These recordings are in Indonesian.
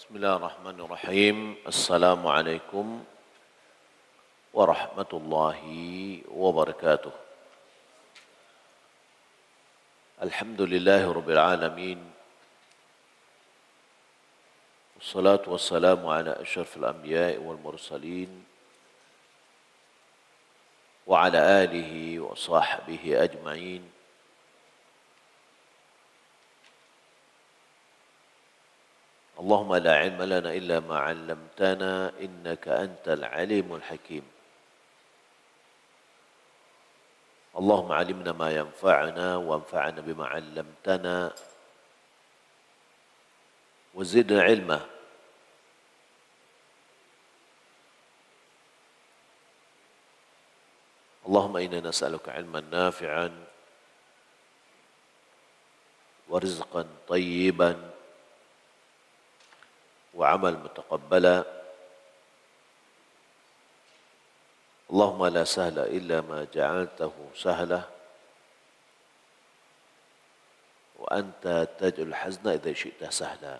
بسم الله الرحمن الرحيم. السلام عليكم ورحمة الله وبركاته. الحمد لله رب العالمين، والصلاة والسلام على أشرف الأنبياء والمرسلين وعلى آله وصحبه أجمعين. اللهم لا علم لنا إلا ما علمتنا إنك أنت العليم الحكيم. اللهم علمنا ما ينفعنا وانفعنا بما علمتنا وزدنا علما. اللهم إنا نسألك علما نافعا ورزقا طيبا وعمل متقبلا. اللهم لا سهل إلا ما جعلته سهلا وأنت تجعل الحزن إذا شئت سهلا.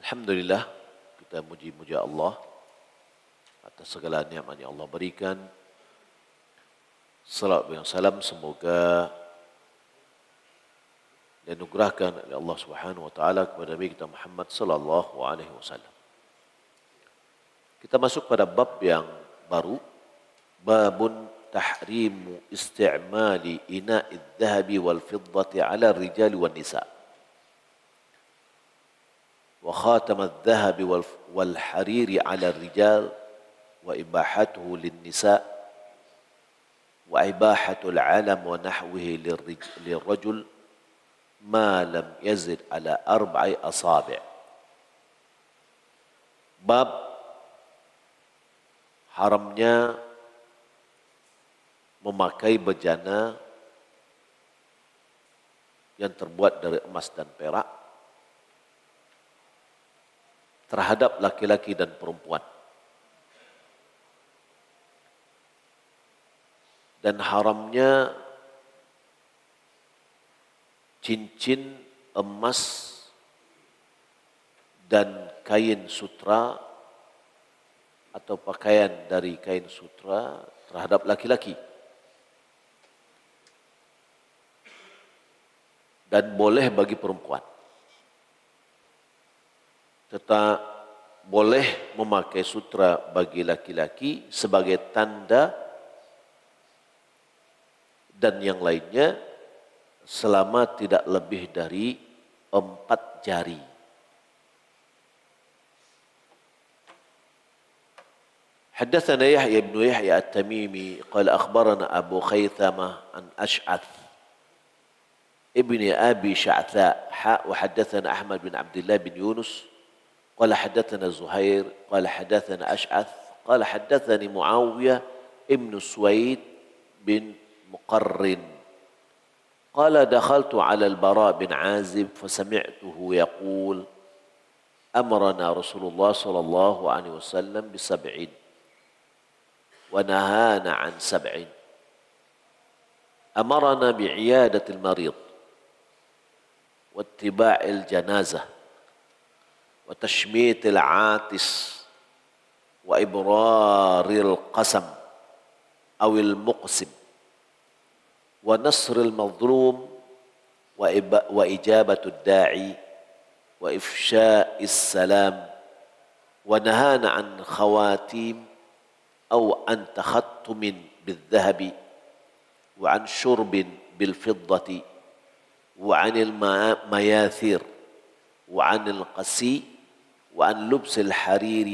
Alhamdulillah, kita muji-muji Allah atas segala nikmat yang Allah berikan. Salawat dan salam semoga dianugerahkan oleh Allah Subhanahu wa taala kepada Nabi kita Muhammad sallallahu alaihi wasallam. Kita masuk pada bab yang baru, babun tahrimu isti'mali ina'id dhahabi wal fiddati 'ala ar-rijali wan nisa. Wa khatam adh-dhahabi wal hariri 'ala ar-rijal wa ibahatuhu lin-nisa wa ibahatul 'alam wa nahwihi lirrajul ma lam yazid ala arba'i asabi'. Bab haramnya memakai bejana yang terbuat dari emas dan perak terhadap laki-laki dan perempuan, dan haramnya cincin emas dan kain sutra atau pakaian dari kain sutra terhadap laki-laki, dan boleh bagi perempuan. Tetap boleh memakai sutra bagi laki-laki sebagai tanda dan yang lainnya selama tidak lebih dari 4 jari. Haddatsana Yahya bin Yahya At-Tamimi qala akhbarana Abu Khaythamah an Ash'ath ibn Abi Sha'tha wa haddatsana Ahmad bin Abdullah bin Yunus qala haddatsana Zuhair qala haddatsana Ash'ath qala haddatsani Muawiyah ibn Suwaid bin Muqarrin قال دخلت على البراء بن عازب فسمعته يقول أمرنا رسول الله صلى الله عليه وسلم ب7 ونهانا عن 7. أمرنا بعيادة المريض واتباع الجنازة وتشميت العاطس وإبرار القسم أو المقسم ونصر المظلوم وإجابة الداعي وإفشاء السلام ونهانا عن خواتيم أو عن تختم بالذهب وعن شرب بالفضة وعن المياثير وعن القسي وعن لبس الحرير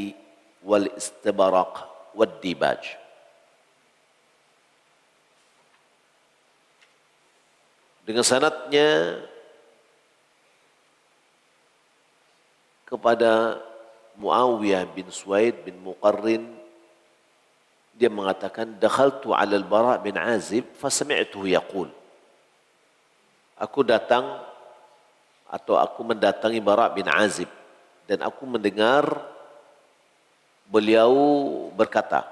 والاستبرق والديباج. Dengan sanadnya kepada Muawiyah bin Suwaid bin Muqarrin, dia mengatakan dakhaltu 'ala al-Bara' bin Azib fasami'tuhu yaqul. Aku datang atau aku mendatangi Bara' bin Azib dan aku mendengar beliau berkata,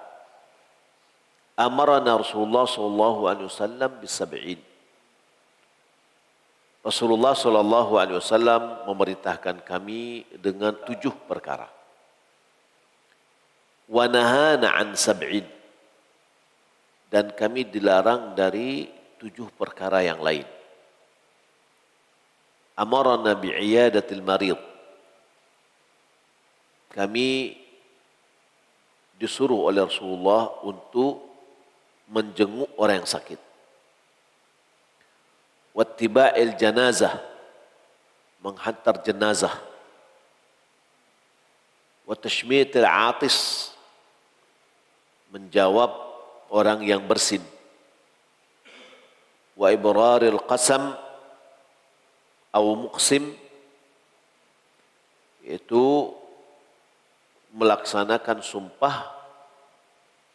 amarana Rasulullah sallallahu alaihi wasallam bis-7. Rasulullah Shallallahu Alaihi Wasallam memerintahkan kami dengan 7 perkara. Wa nahana an sab'in, dan kami dilarang dari 7 perkara yang lain. Amarana bi'iyadatil marid, kami disuruh oleh Rasulullah untuk menjenguk orang yang sakit. Wattiba'il janazah, menghantar jenazah. Watashmitil atis, menjawab orang yang bersin. Wa ibraril qasam atau muqsim, yaitu melaksanakan sumpah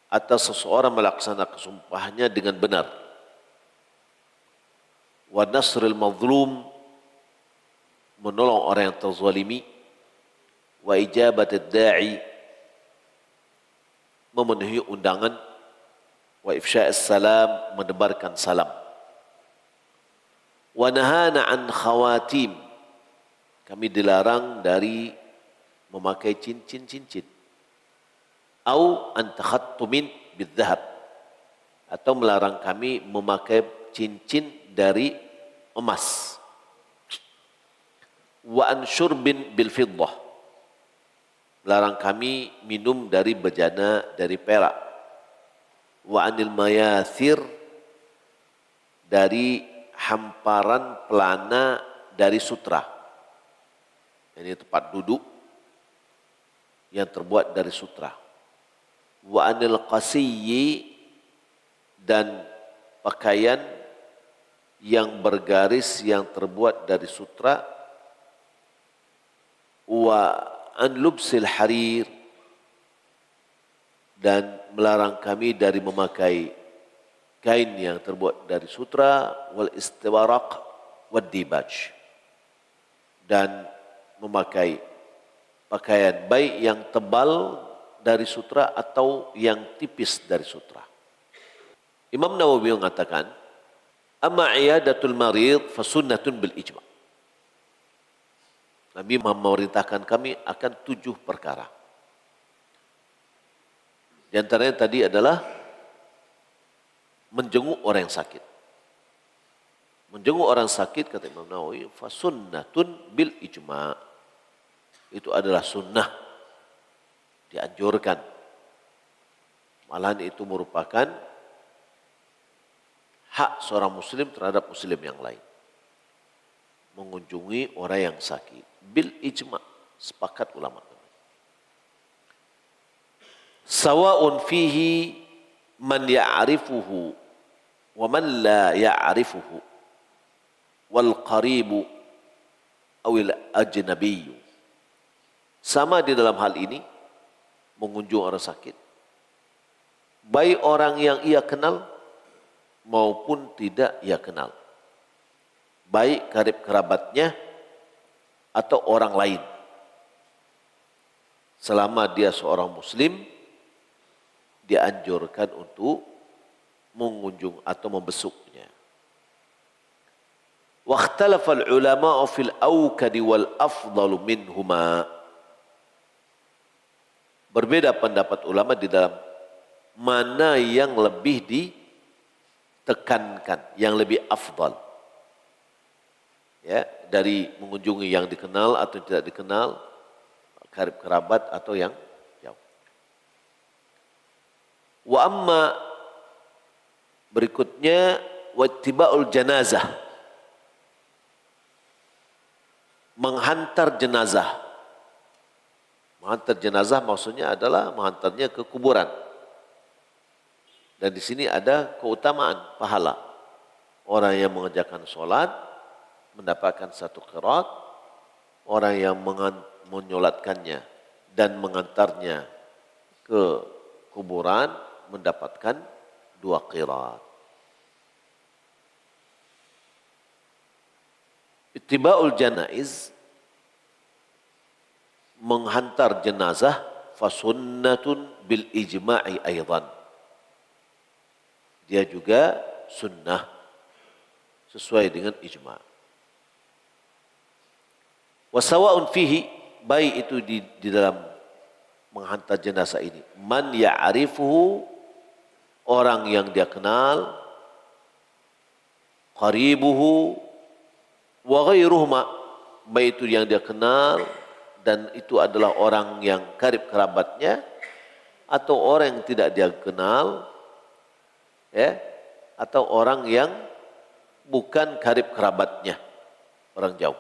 atau seseorang melaksanakan sumpahnya dengan benar. Wa nasril mazlum, menolong orang yang terzalimi. Wa ijabatid da'i, memenuhi undangan. Wa ifsya'is salam, menebarkan salam. Wa nahana an khawatim, kami dilarang dari memakai cincin-cincin. Au an takhattumin bidzahab, atau melarang kami memakai cincin dari emas. Wa an syurbin bil fiddah, melarang kami minum dari bejana dari perak. Wa anil mayathir, dari hamparan pelana dari sutra. Ini tempat duduk yang terbuat dari sutra. Wa anil qasiyyi, dan pakaian yang bergaris yang terbuat dari sutra. Wa an lubsil harir, dan melarang kami dari memakai kain yang terbuat dari sutra. Wal istiwaraq wad dibaj, dan memakai pakaian baik yang tebal dari sutra atau yang tipis dari sutra. Imam Nawawi mengatakan, amma iyadatul marid fasunnatun bil ijma'. Nabi memerintahkan kami akan 7 perkara. Di antaranya tadi adalah menjenguk orang yang sakit. Menjenguk orang sakit, kata Imam Nawawi, fasunnatun bil ijma'. Itu adalah sunnah, dianjurkan. Malahan itu merupakan hak seorang muslim terhadap muslim yang lain. Mengunjungi orang yang sakit. Bil ijma', sepakat ulama. Sawa'un fihi man ya'rifuhu wa man la ya'rifuhu, wal qaribu awil ajnabiyyu. Sama di dalam hal ini, mengunjung orang sakit, baik orang yang ia kenal maupun tidak ia kenal, baik karib kerabatnya atau orang lain, selama dia seorang muslim, dianjurkan untuk mengunjung atau membesuknya. Wakhtalafa al-ulama fil awkadi wal afdalu minhuma. Berbeda pendapat ulama di dalam mana yang lebih ditekankan, yang lebih afdal. Ya, dari mengunjungi yang dikenal atau tidak dikenal, karib kerabat atau yang jauh. Wa amma, berikutnya, wattiba'ul janazah, menghantar jenazah. Menghantar jenazah maksudnya adalah menghantarnya ke kuburan. Dan di sini ada keutamaan pahala. Orang yang mengerjakan sholat mendapatkan 1 qiraat, orang yang menyolatkannya dan mengantarnya ke kuburan mendapatkan 2 qiraat. Ittiba'ul janaiz, menghantar jenazah, fasunnatun bil ijma'i aidan. Dia juga sunnah sesuai dengan ijma'. Wasawa'un fihi, baik itu di dalam menghantar jenazah ini, man ya'rifuhu, orang yang dia kenal, qaribuhu wa ghairuhuma, baik itu yang dia kenal dan itu adalah orang yang karib kerabatnya, atau orang yang tidak dia kenal, ya, atau orang yang bukan karib kerabatnya, orang jauh.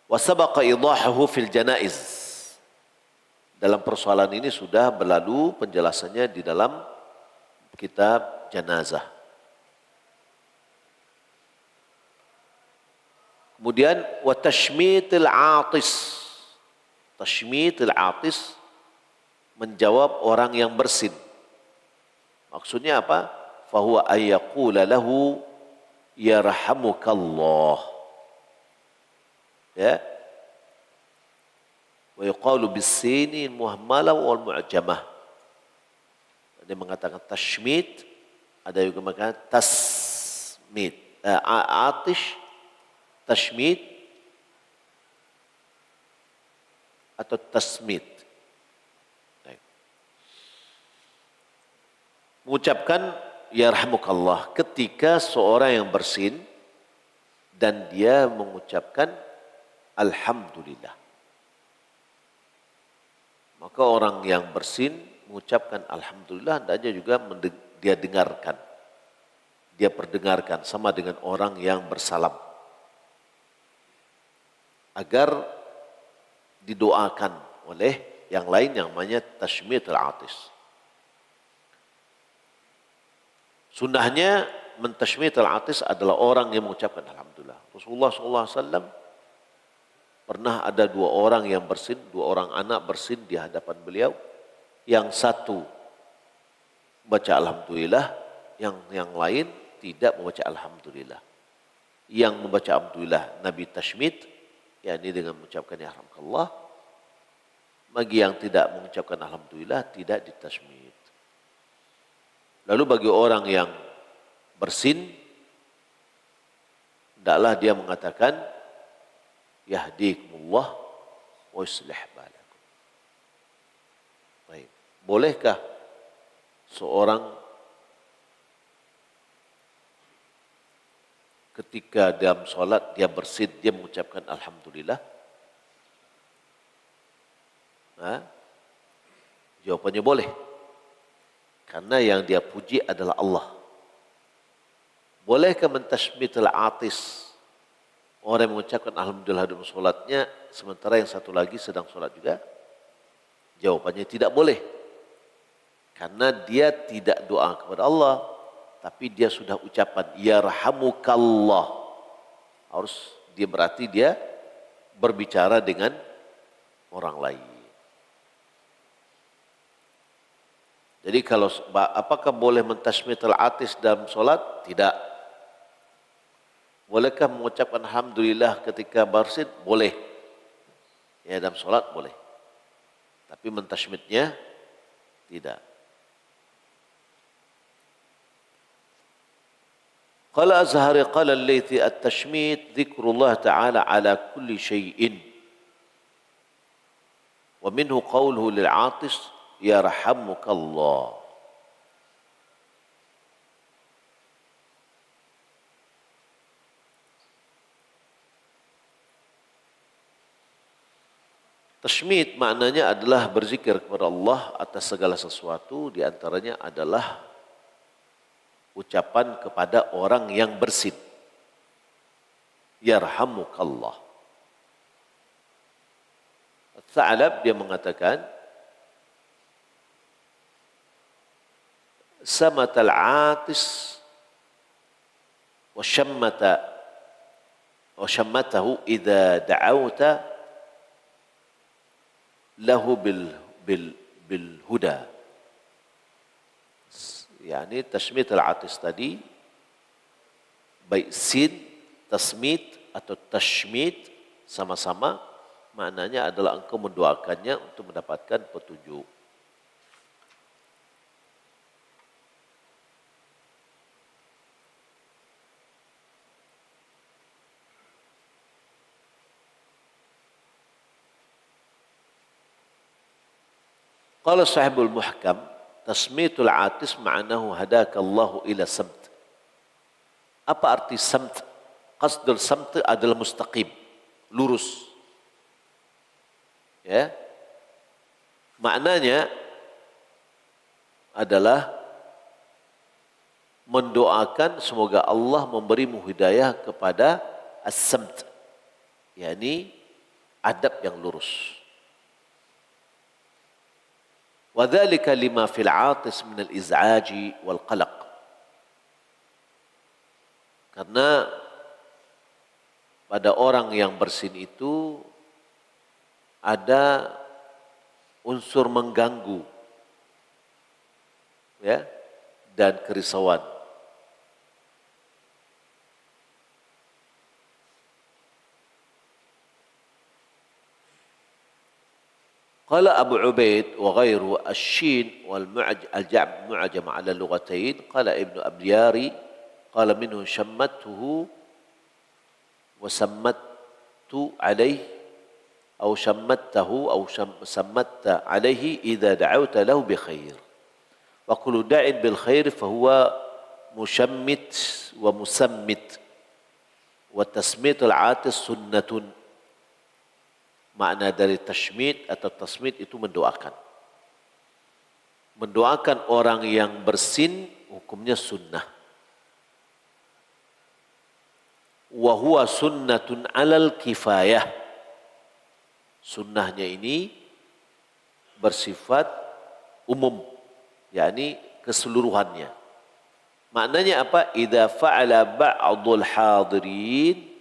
Wa sabaqa idahuhu fil janaiz, dalam persoalan ini sudah berlalu penjelasannya di dalam kitab jenazah. Kemudian wa tashmitil atis, tashmitil atis, menjawab orang yang bersin. Maksudnya apa? Fahuwa ayyaqula lahu yarhamukallah, ya. Wa yuqalu bis-sini muhammalah wal mu'jamah. Ada yang mengatakan tashmit, ada juga mengatakan tasmit. Atish, tashmit atau tasmit. Mengucapkan yarhamukallah ketika seorang yang bersin dan dia mengucapkan alhamdulillah. Maka orang yang bersin mengucapkan alhamdulillah, hendaknya juga dia dengarkan. Dia perdengarkan sama dengan orang yang bersalam. Agar didoakan oleh yang lain yang namanya tashmitul atis. Sunnahnya mentashmitul atis adalah orang yang mengucapkan alhamdulillah. Rasulullah SAW pernah ada dua orang yang bersin, dua orang anak bersin di hadapan beliau. Yang satu baca alhamdulillah, yang lain tidak membaca alhamdulillah. Yang membaca alhamdulillah Nabi tashmid, yakni dengan mengucapkan ya rahmatullah. Bagi yang tidak mengucapkan alhamdulillah tidak ditashmid. Lalu bagi orang yang bersin, hendaklah dia mengatakan yahdikumullah wa yuslih balakum. Baik. Bolehkah seorang ketika dalam solat dia bersin, dia mengucapkan alhamdulillah? Jawabannya boleh. Karena yang dia puji adalah Allah. Bolehkah mentashmitul atis, orang yang mengucapkan alhamdulillah dalam solatnya, sementara yang satu lagi sedang solat juga? Jawabannya tidak boleh. Karena dia tidak doa kepada Allah, tapi dia sudah ucapan yarhamukallah. Berarti dia berbicara dengan orang lain. Jadi kalau apakah boleh mentashmitul atis dalam solat? Tidak. Bolehkah mengucapkan alhamdulillah ketika bersin? Boleh. Ya, dalam solat boleh. Tapi mentashmitnya tidak. Qala Azhari qala al-Laythi at-tashmit dzikrullah ta'ala ala kulli syai'in. Wa minhu qawluhu lil-'atis yarhamukallah. Tashmid maknanya adalah berzikir kepada Allah atas segala sesuatu, di antaranya adalah ucapan kepada orang yang bersin. Yarhamukallah. Al-Tha'lab dia mengatakan samatal atis wa shammatahu idza da'awta lahu bil huda. Yani tashmit al-atis tadi, baik sin, tasmit atau tashmit, sama-sama maknanya adalah engkau mendoakannya untuk mendapatkan petunjuk. Qala sahibul muhkam, tasmitul atis ma'nahu hadakallahu ila samt. Apa arti samt? Qasdul samt adalah mustaqim, lurus. Ya. Maknanya adalah mendoakan semoga Allah memberimu hidayah kepada as-samt, yakni adab yang lurus. Wadzalika lima fil 'atis min al-iz'aji wal qalaq. Karena pada orang yang bersin itu ada unsur mengganggu, ya, dan kerisauan. قال أبو عبيد وغيره الشين والجعب معجم على اللغتين. قال ابن أبياري قال منه شمته وسمت عليه أو شمته أو سمت عليه إذا دعوت له بخير وكل داع بالخير فهو مشمت ومسمت وتسميت العاطس سنة. Makna dari tashmid atau tasmid itu mendoakan. Mendoakan orang yang bersin hukumnya sunnah. Wa huwa sunnatun alal kifayah. Sunnahnya ini bersifat umum, yakni keseluruhannya. Maknanya apa? Idza fa'ala ba'dul hadirin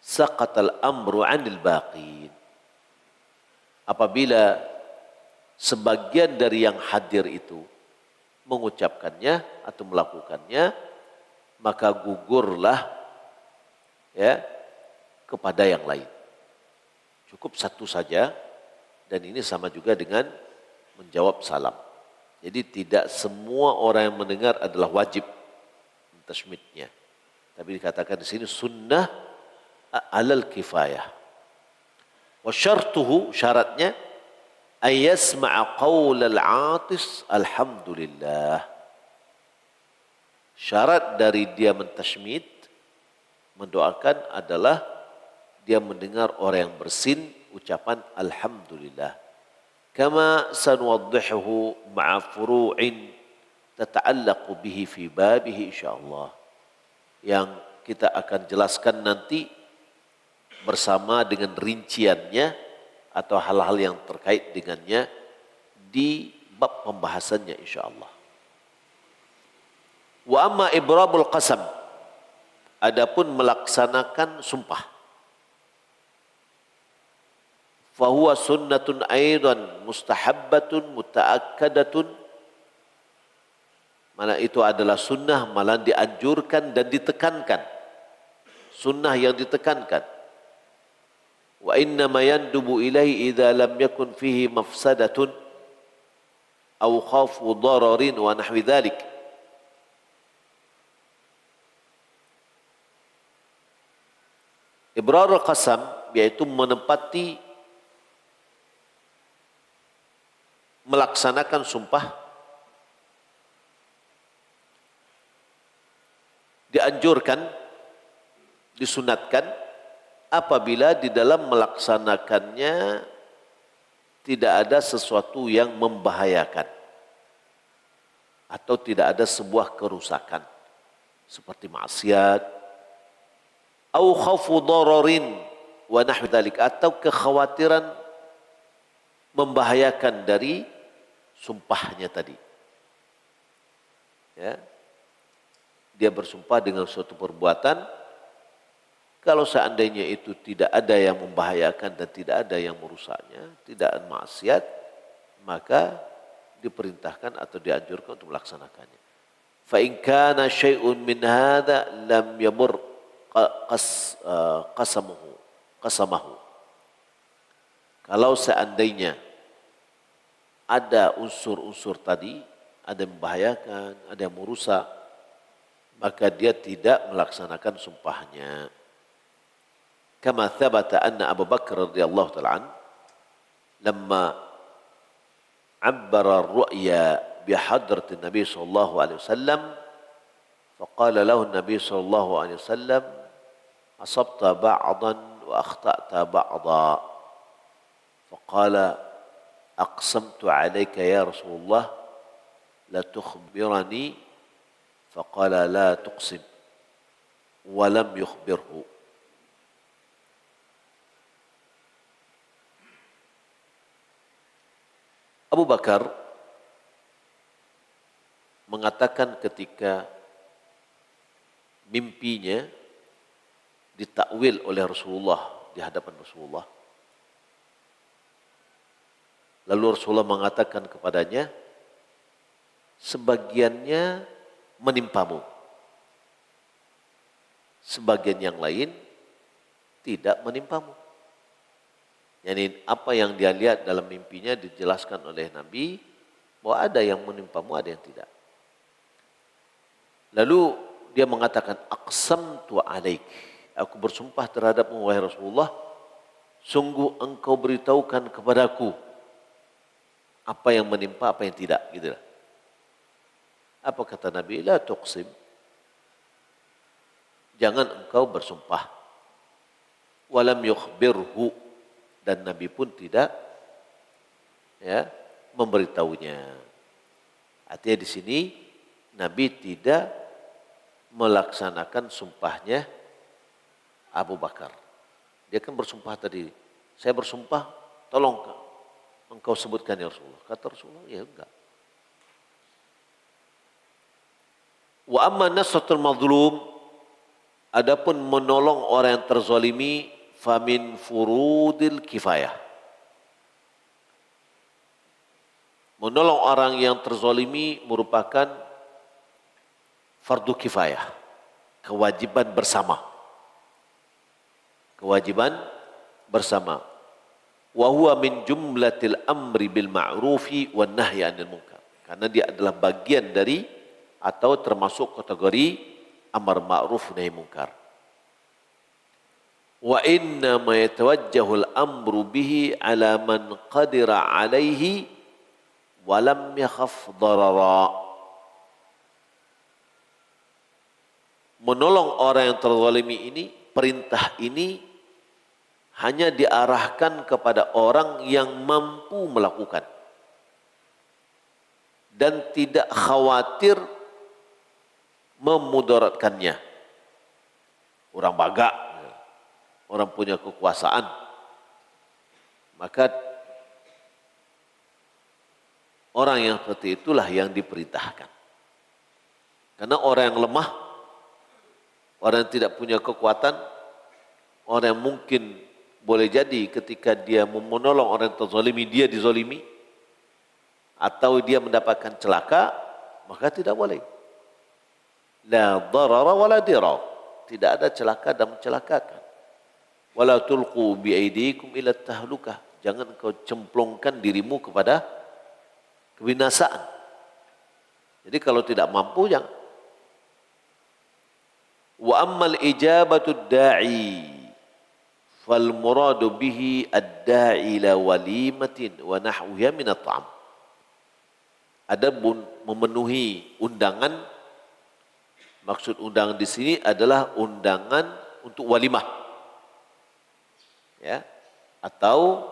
saqatal amru 'anil baqin. Apabila sebagian dari yang hadir itu mengucapkannya atau melakukannya, maka gugurlah, ya, kepada yang lain. Cukup satu saja, dan ini sama juga dengan menjawab salam. Jadi tidak semua orang yang mendengar adalah wajib tasmidnya. Tapi dikatakan di sini sunnah alal kifayah. Wa syartuhu, syaratnya ayasma'a qaulal 'atis alhamdulillah. Syarat dari dia mentasmid, mendoakan, adalah dia mendengar orang yang bersin ucapan alhamdulillah. Kama sanuwaddihuhu ma'a furu'in tata'allaqu bihi fi babihi insyaallah. Yang kita akan jelaskan nanti bersama dengan rinciannya atau hal-hal yang terkait dengannya di bab pembahasannya insyaallah. Wa amma ibrabul qasam, adapun melaksanakan sumpah, fahuwa sunnatun aidan mustahabbatun mutaakkadatun. Mana itu adalah sunnah, malah dianjurkan dan ditekankan. Sunnah yang ditekankan. Wa inna ma yandubu ilaihi idza lam yakun fihi mafsadatun aw khafu dararin wa nahwi dzalik. Ibrarul qasam yaitu menempati, melaksanakan sumpah, dianjurkan, disunatkan apabila di dalam melaksanakannya tidak ada sesuatu yang membahayakan atau tidak ada sebuah kerusakan seperti maksiat, au khaufu dararin wa nahwi dzalik, atau kekhawatiran membahayakan dari sumpahnya tadi. Ya. Dia bersumpah dengan suatu perbuatan, kalau seandainya itu tidak ada yang membahayakan dan tidak ada yang merusaknya, tidak ada maksiat, maka diperintahkan atau dianjurkan untuk melaksanakannya. Fa in kana syai'un min hadza lam yamur qasamahu. Kalau seandainya ada unsur-unsur tadi, ada yang membahayakan, ada yang merusak, maka dia tidak melaksanakan sumpahnya. Kama thabata anna Abu Bakar radhiyallahu ta'ala an lamma abbara ar-ru'ya bihadratin Nabi sallallahu alaihi wasallam faqala lahu Nabi sallallahu alaihi wasallam asabta ba'dan wa akhta'ta ba'da faqala aqsamtu alayka ya Rasulullah la tukhbirani faqala la tuqsim wa lam yukhbirhu. Abu Bakar mengatakan ketika mimpinya ditakwil oleh Rasulullah di hadapan Rasulullah. Lalu Rasulullah mengatakan kepadanya, sebagiannya menimpamu, sebagian yang lain tidak menimpamu. Yani apa yang dia lihat dalam mimpinya dijelaskan oleh Nabi bahwa ada yang menimpamu, ada yang tidak. Lalu dia mengatakan, aqsamtu alaik, aku bersumpah terhadapmu wahai Rasulullah, sungguh engkau beritahukan kepadaku apa yang menimpa, apa yang tidak, gitu. Apa kata Nabi? La tuqsim, jangan engkau bersumpah. Walam yukhbirhu, dan Nabi pun tidak memberitahunya. Artinya di sini Nabi tidak melaksanakan sumpahnya Abu Bakar. Dia kan bersumpah tadi, saya bersumpah, tolong engkau sebutkan ya Rasulullah. Kata Rasulullah, ya enggak. Wa amma nasratul mazlum, adapun menolong orang yang terzalimi, famin furudil kifayah. Menolong orang yang terzalimi merupakan fardu kifayah, kewajiban bersama. Kewajiban bersama. Wa huwa min jumlatil amri bil ma'rufi wan nahyi 'anil munkar. Karena dia adalah bagian dari atau termasuk kategori amar ma'ruf nahi munkar. Wa inna ma yatawajjahul amru bihi ala man qadira alaihi wa lam yakhaf darara. Menolong orang yang terzalimi ini, perintah ini hanya diarahkan kepada orang yang mampu melakukan dan tidak khawatir memudaratkannya. Orang baga, orang punya kekuasaan, maka orang yang seperti itulah yang diperintahkan. Karena orang yang lemah, orang yang tidak punya kekuatan, orang yang mungkin boleh jadi ketika dia menolong orang yang terzalimi, dia dizalimi, atau dia mendapatkan celaka, maka tidak boleh. La darara wa la dirar, tidak ada celaka dan mencelakakan. Wala tulqu biaidikum ila tahlukah, jangan kau cemplungkan dirimu kepada kebinasaan. Jadi kalau tidak mampu jangan. Wa ammal ijabatu da'i fal muradu bihi ad-da'i ila walimatin wa nahwiha min at-ta'am. Adapun memenuhi undangan, maksud undangan di sini adalah undangan untuk walimah. Ya, atau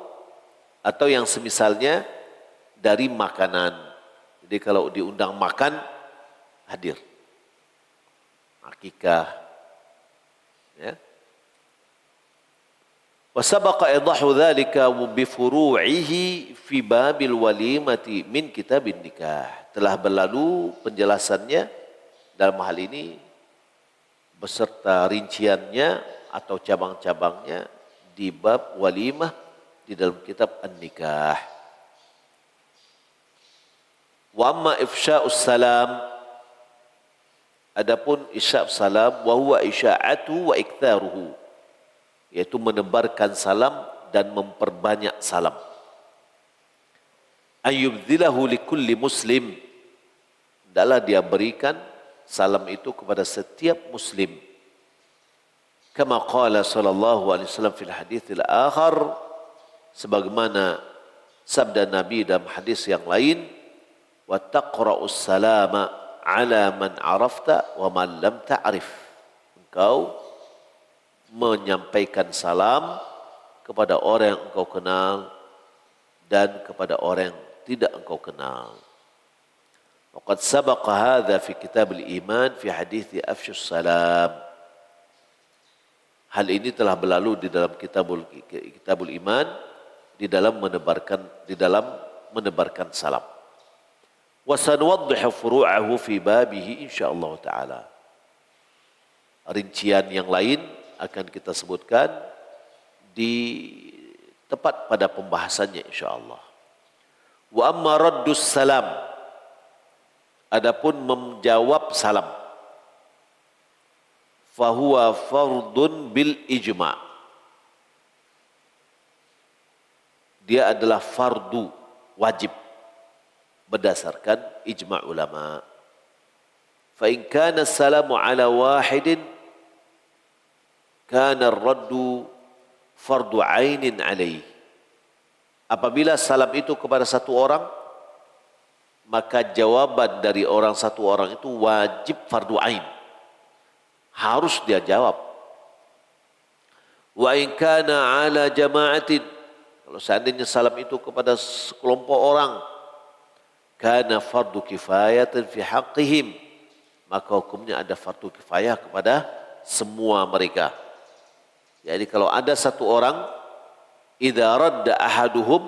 yang semisalnya dari makanan. Jadi kalau diundang makan, hadir. Akikah. Ya. Wa sabaqa idahu dzalika bi furu'ihi fi babil walimati min kitabin nikah. Telah berlalu penjelasannya dalam hal ini beserta rinciannya atau cabang-cabangnya di bab walimah di dalam kitab An-Nikah. Wa amma ifsya'us salam, adapun isya'us salam, wa huwa isya'atu wa iktharuhu, yaitu menebarkan salam dan memperbanyak salam. Ayyubdhilahu likulli muslim, adalah dia berikan salam itu kepada setiap muslim. Kama qala sallallahu alaihi wasallam fil haditsil akhar, sebagaimana Sabda Nabi dalam hadis yang lain, wa taqra'us salama ala man arafta wa man lam ta'rif. Engkau menyampaikan salam kepada orang yang engkau kenal dan kepada orang yang tidak engkau kenal. Waqad sabaqa hadza fi kitab al-iman fi hadits afsyus salam. Hal ini telah berlalu di dalam kitabul iman di dalam menebarkan salam. Wa sanuwaddihu furu'ahu fi babihi insyaallah taala. Rincian yang lain akan kita sebutkan di tepat pada pembahasannya insyaallah. Wa amma raddus salam, adapun menjawab salam, fahuwa fardun bil ijma'. Dia adalah fardu wajib berdasarkan ijma' ulama. Fa in kana salamu ala wahidin kana ar-raddu fardu ainin alaih. Apabila salam itu kepada satu orang, maka jawaban dari satu orang itu wajib fardu ain. Harus dia jawab. Wa in kana ala jama'atin, kalau seandainya salam itu kepada sekelompok orang, kana fardu kifayatan fi haqqihim, maka hukumnya ada fardu kifayah kepada semua mereka. Jadi kalau ada satu orang, idza radda ahaduhum,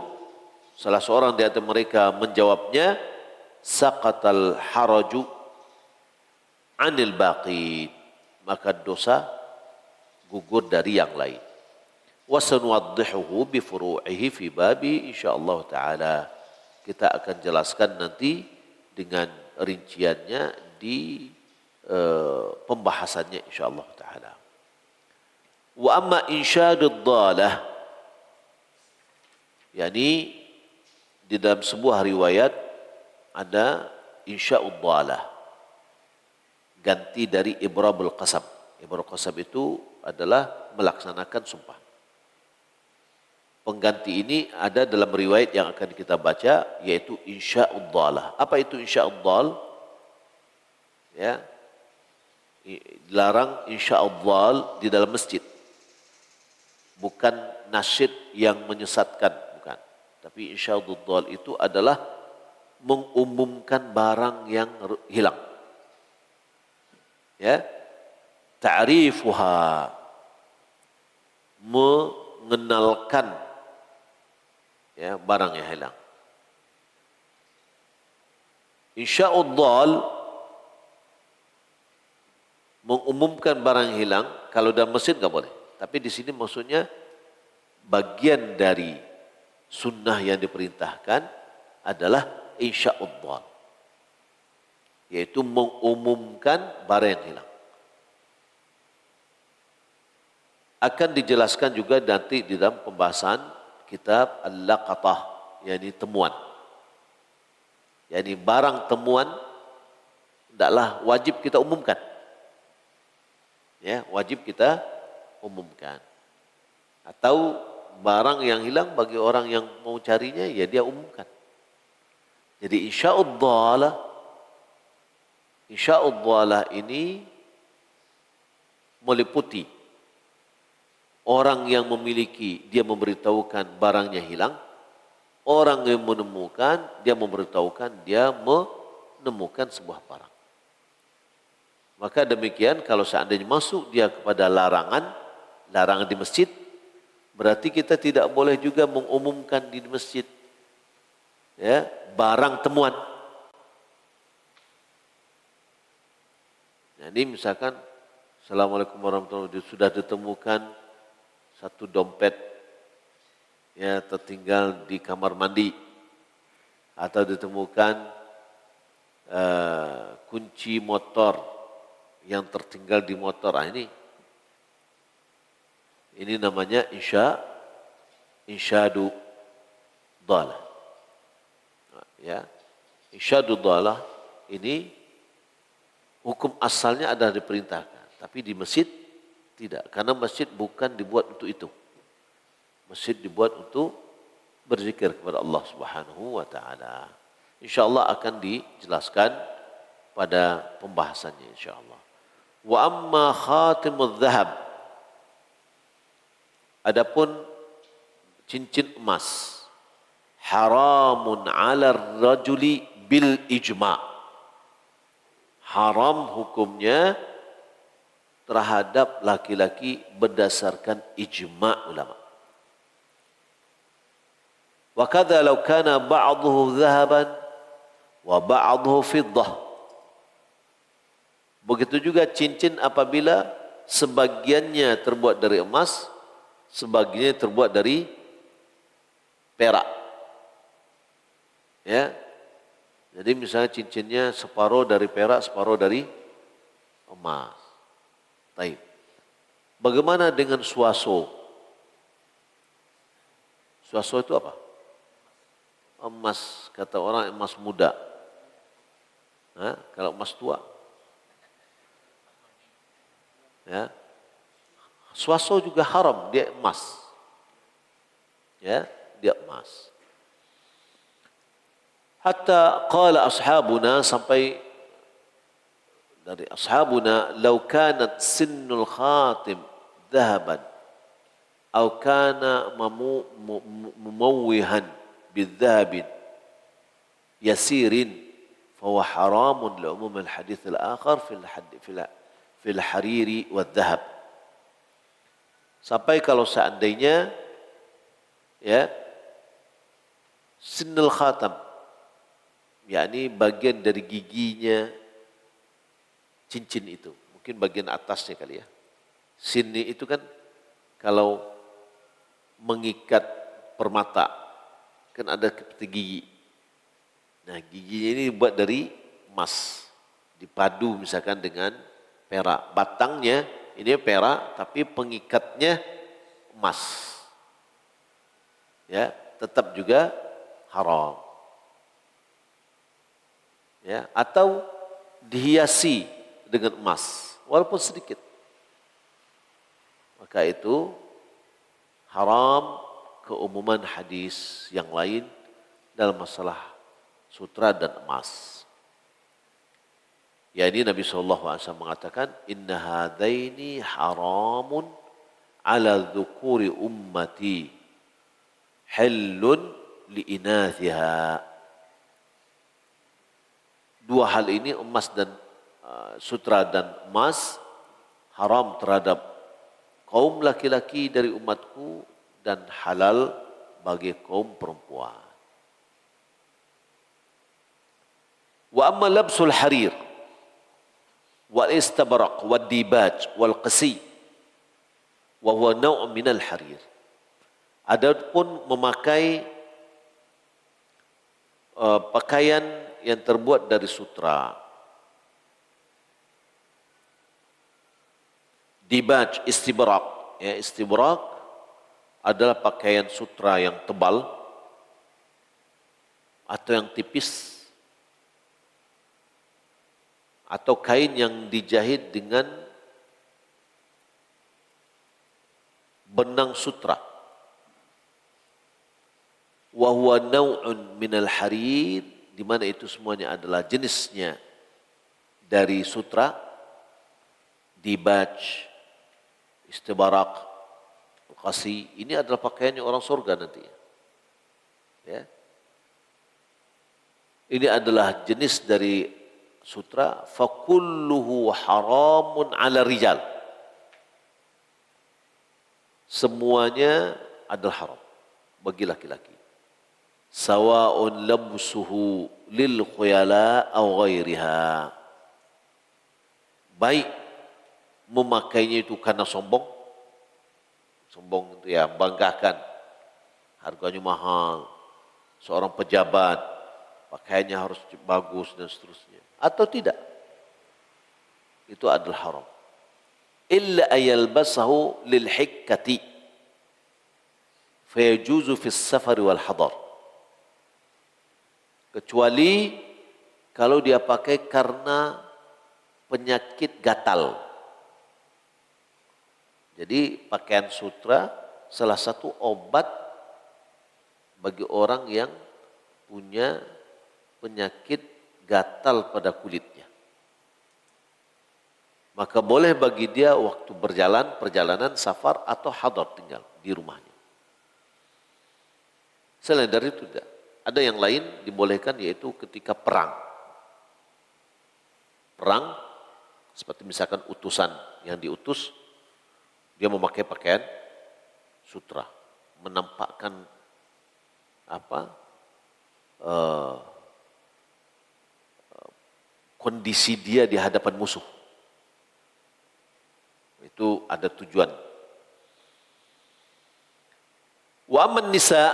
salah seorang di antara mereka menjawabnya, saqatal haraju anil baqin, maka dosa gugur dari yang lain. Wa sanuwaddihuhu bi furu'ihi fi babi insyaallah taala. Kita akan jelaskan nanti dengan rinciannya di pembahasannya insyaallah taala. Wa amma insyadud dhalah, yakni di dalam sebuah riwayat ada insya'ud dhalah, ganti dari ibrabul qasam. Ibrabul qasam itu adalah melaksanakan sumpah. Pengganti ini ada dalam riwayat yang akan kita baca, yaitu insya'ud dhalah. Apa itu insya'ud dhal? Ya, dilarang insya'ud dhal di dalam masjid. Bukan nasyid yang menyesatkan, bukan. Tapi insya'ud dhal itu adalah mengumumkan barang yang hilang. Ya, ta'rifuha, mengenalkan ya barang yang hilang. Insya'ud dhal, mengumumkan barang yang hilang, kalau dalam masjid enggak boleh. Tapi di sini maksudnya bagian dari sunnah yang diperintahkan adalah insya'ud dhal, yaitu mengumumkan barang yang hilang. Akan dijelaskan juga nanti di dalam pembahasan kitab Al-Laqatah, yakni temuan. Yakni barang temuan tidaklah wajib kita umumkan. Ya, wajib kita umumkan. Atau barang yang hilang bagi orang yang mau carinya, ya dia umumkan. Jadi insya'ud dhalah ini meliputi orang yang memiliki, dia memberitahukan barangnya hilang. Orang yang menemukan, dia memberitahukan dia menemukan sebuah barang. Maka demikian kalau seandainya masuk dia kepada larangan di masjid, berarti kita tidak boleh juga mengumumkan di masjid ya barang temuan. Jadi misalkan Assalamualaikum warahmatullahi wabarakatuh, sudah ditemukan satu dompet ya tertinggal di kamar mandi, atau ditemukan kunci motor yang tertinggal di motor. Ini namanya insyadu dhalah. Ya, insyadu dhalah ini hukum asalnya adalah diperintahkan, tapi di masjid tidak, karena masjid bukan dibuat untuk itu. Masjid dibuat untuk berzikir kepada Allah Subhanahu wa taala. Insyaallah akan dijelaskan pada pembahasannya insyaallah. Wa amma khatimudz zahab. Adapun cincin emas haramun 'ala rajuli bil ijma'. Haram hukumnya terhadap laki-laki berdasarkan ijma' ulama. Wa kadza law kana ba'dhuhu dhahaban wa ba'dhuhu fiddah. Begitu juga cincin apabila sebagiannya terbuat dari emas, sebagiannya terbuat dari perak. Ya. Jadi misalnya cincinnya separuh dari perak, separuh dari emas. Baik. Bagaimana dengan swaso? Swaso itu apa? Emas, kata orang emas muda. Nah, kalau emas tua? Ya. Swaso juga haram, dia emas. Ya, dia emas. Hatta qala ashabuna, sampai dari ashabuna, law kanat sinnul khatim dhahaban aw kana mumawwihan bidhahabin yasirin fahuwa haramun li umum al-hadith al-akhar fil hariri wal dhahab. Sampai kalau seandainya ya sinnul khatam, yakni bagian dari giginya cincin itu, mungkin bagian atasnya kali ya. Sinni itu kan kalau mengikat permata kan ada seperti gigi. Nah, giginya ini dibuat dari emas, dipadu misalkan dengan perak. Batangnya ini perak, tapi pengikatnya emas. Ya, tetap juga haram. Ya, atau dihiasi dengan emas, walaupun sedikit. Maka itu haram keumuman hadis yang lain dalam masalah sutra dan emas. Ya, ini Nabi SAW mengatakan, inna hadaini haramun ala dhukuri ummati hillun liinathiha. Dua hal ini, emas dan sutra dan emas, haram terhadap kaum laki-laki dari umatku dan halal bagi kaum perempuan. Wa amma labsul harir wal istabraq wal dibaj wal qasi wa huwa naw' min al harir. Adapun memakai pakaian yang terbuat dari sutra, dibaj, istibraq. Ya, istibraq adalah pakaian sutra yang tebal atau yang tipis, atau kain yang dijahit dengan benang sutra. Wa huwa naw'un minal harir, di mana itu semuanya adalah jenisnya dari sutra, dibaj, istibarak, qasi. Ini adalah pakaiannya orang surga nanti. Ya. Ini adalah jenis dari sutra. Fakulluhu haramun ala rijal. Semuanya adalah haram bagi laki-laki. Sawa'un labsuhu lil khuyala aw ghairiha. Baik memakainya itu karena sombong. Sombong itu ya, banggakan. Harganya mahal. Seorang pejabat, pakaiannya harus bagus dan seterusnya. Atau tidak. Itu adalah haram. Illa ayalbasahu lil hikkati. Fayajuzu fis safari wal hadar. Kecuali kalau dia pakai karena penyakit gatal. Jadi pakaian sutra salah satu obat bagi orang yang punya penyakit gatal pada kulitnya. Maka boleh bagi dia waktu perjalanan safar atau hadar tinggal di rumahnya. Selain dari itu tidak. Ada yang lain dibolehkan yaitu ketika perang. Perang seperti misalkan utusan yang diutus, dia memakai pakaian sutra, menampakkan kondisi dia di hadapan musuh. Itu ada tujuan. Wa amman nisa,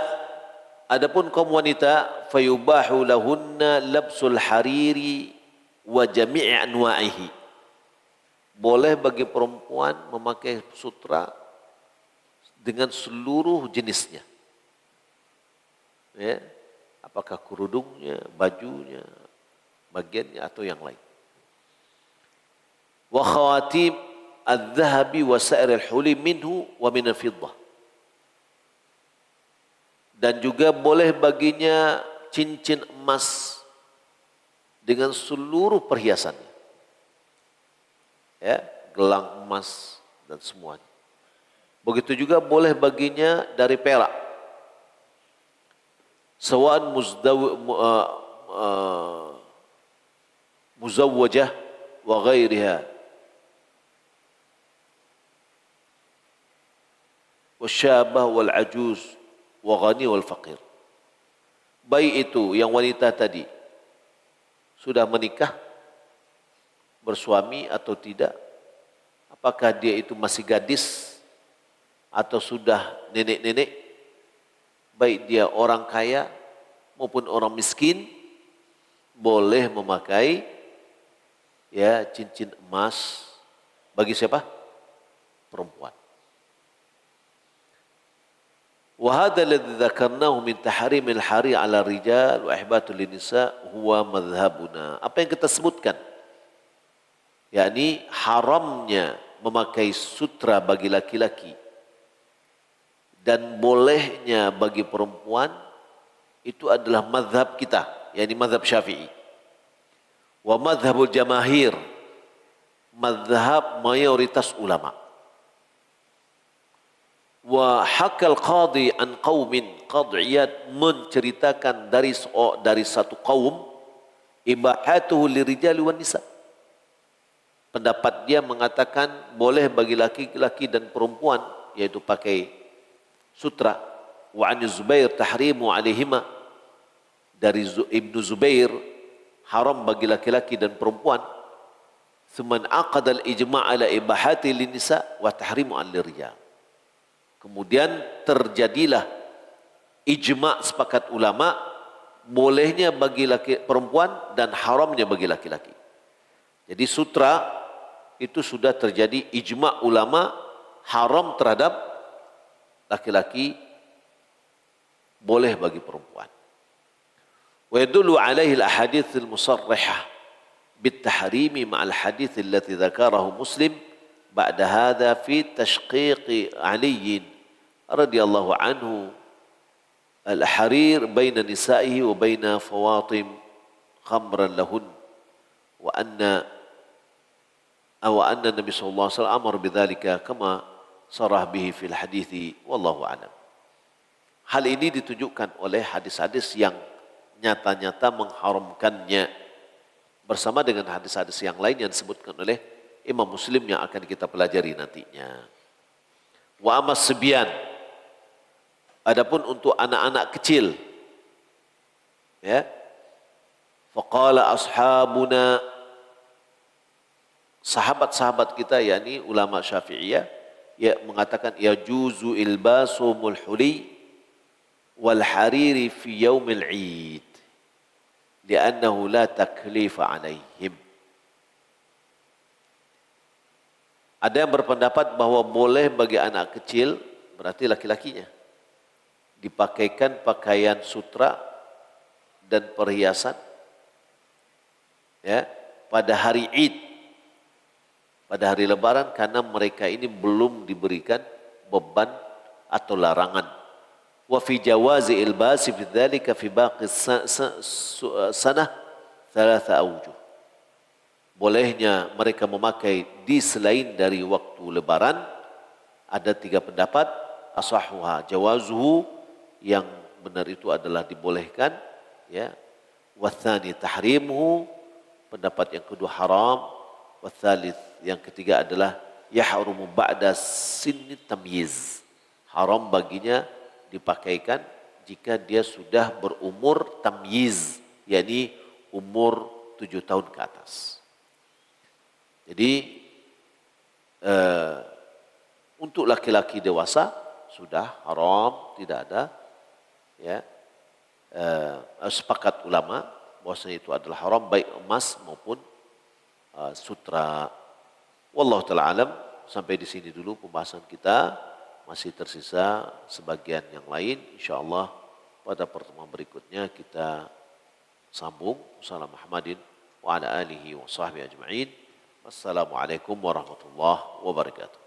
adapun kaum wanita, fayubahu lahunna labsul hariri wa jami'i anwa'ihi. Boleh bagi perempuan memakai sutra dengan seluruh jenisnya. Ya, apakah kerudungnya, bajunya, bagiannya atau yang lain. Wa khawatim al-dhahabi wa sa'ir al-huli minhu wa min al-fiddah. Dan juga boleh baginya cincin emas dengan seluruh perhiasannya. Ya, gelang emas dan semuanya. Begitu juga boleh baginya dari perak. Sawa'an muzawwajah wa ghairiha. Wasyabah wal ajuz wa ghani wal faqir. Baik itu yang wanita tadi sudah menikah, bersuami atau tidak, apakah dia itu masih gadis atau sudah nenek-nenek, baik dia orang kaya maupun orang miskin, boleh memakai ya cincin emas. Bagi siapa? Perempuan. Wa hadha alladhi dzakarnahu min tahrimil hari 'ala rijal wa ihbatul nisa huwa madhhabuna. Apa yang kita sebutkan, yakni haramnya memakai sutra bagi laki-laki dan bolehnya bagi perempuan, itu adalah mazhab kita, yakni mazhab Syafi'i. Wa mazhabul jamahir, mazhab mayoritas ulama. Wa hakal qadi an qaumin, qad'iyat menceritakan dari satu kaum, ibahatuhu lirijali wan nisa. Pendapat dia mengatakan boleh bagi laki-laki dan perempuan, yaitu pakai sutra. Wa an Zubair tahrimu alaihima, dari Ibnu Zubair haram bagi laki-laki dan perempuan. Thumman aqada al-ijma' ala ibahati lin-nisa wa tahrimu al-rijal. Kemudian terjadilah ijma' sepakat ulama bolehnya bagi perempuan dan haramnya bagi laki-laki. Jadi sutra itu sudah terjadi ijma' ulama haram terhadap laki-laki, boleh bagi perempuan. Wa yadullu alaihi al-ahadits al-musarrihah bit-tahrimi ma'al hadits allati dzakarahu Muslim ba'da hadza fi tashqiq Ali radhiyallahu anhu al-harir baina nisa'ihi wa baina fawatim khamran lahun wa anna Nabi sallallahu alaihi wasallam amar bidzalika kama sarah bihi fil hadithi wallahu a'lam. Hal ini ditunjukkan oleh hadis-hadis yang nyata-nyata mengharamkannya bersama dengan hadis-hadis yang lain yang disebutkan oleh Imam Muslim yang akan kita pelajari nantinya. Wa amas sibyan, adapun untuk anak-anak kecil, ya, faqala ashabuna, sahabat-sahabat kita yakni ulama Syafi'iyah, ya mengatakan ya juzu ilbasumul huli wal hariri fi yaumil Eid li'annahu la taklifa alaihim. Ada yang berpendapat bahwa boleh bagi anak kecil, berarti laki-lakinya, dipakaikan pakaian sutra dan perhiasan, ya, pada hari Id, pada hari Lebaran, karena mereka ini belum diberikan beban atau larangan Wa fi jawazi ilbasi fi dzalika fi baqi sanah thalatha awjuh. Bolehnya mereka memakai di selain dari waktu lebaran ada 3 pendapat. Asahuha jawazuhu, yang benar itu adalah dibolehkan, ya. Watsani tahrimuhu, pendapat yang kedua haram. Watsalits, yang ketiga adalah yahrumu ba'da sinni tamyiz, haram baginya dipakaikan jika dia sudah berumur tamyiz, yakni umur 7 tahun ke atas. Jadi untuk laki-laki dewasa sudah haram, tidak ada, ya, sepakat ulama bahwasanya itu adalah haram baik emas maupun sutra. Wallahu taala alam. Sampai di sini dulu pembahasan kita. Masih tersisa sebagian yang lain. Insyaallah pada pertemuan berikutnya kita sambung. Salam Muhammadin wa ala alihi wa sahbihi ajma'in. Wassalamualaikum warahmatullahi wabarakatuh.